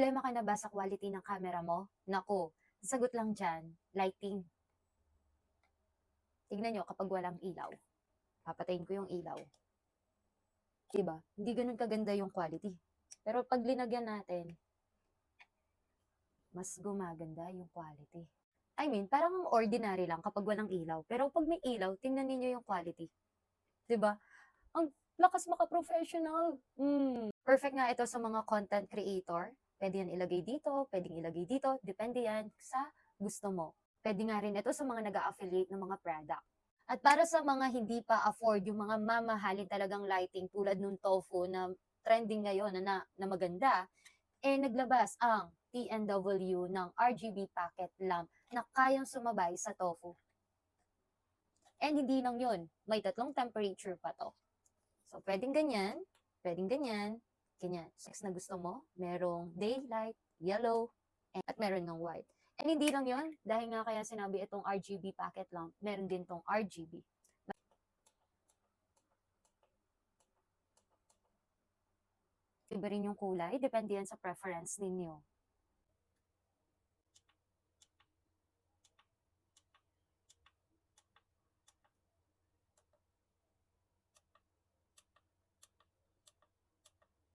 problema ka na ba sa quality ng camera mo? Naku, sagot lang dyan, lighting. Tignan nyo kapag walang ilaw. Papatayin ko yung ilaw. Diba? Hindi ganun kaganda yung quality. Pero pag linagyan natin, mas gumaganda yung quality. I mean, parang ordinary lang kapag walang ilaw. Pero pag may ilaw, tingnan niyo yung quality. Diba? Ang lakas maka-professional. Perfect nga ito sa mga content creator. Pwede yan ilagay dito, pwedeng ilagay dito. Depende yan sa gusto mo. Pwede nga rin ito sa mga nag-a-affiliate ng mga product. At para sa mga hindi pa afford yung mga mamahalin talagang lighting tulad nung Tofu na trending ngayon na maganda, naglabas ang TNW ng RGB pocket lamp na kayang sumabay sa Tofu. And hindi lang yun, may 3 temperature pa to. So, pwedeng ganyan, ganyan. Sex na gusto mo, merong daylight, yellow, at meron ng white. And hindi lang yun, dahil nga kaya sinabi itong RGB pocket lamp, meron din tong RGB. Iba rin yung kulay, depende yan sa preference ninyo.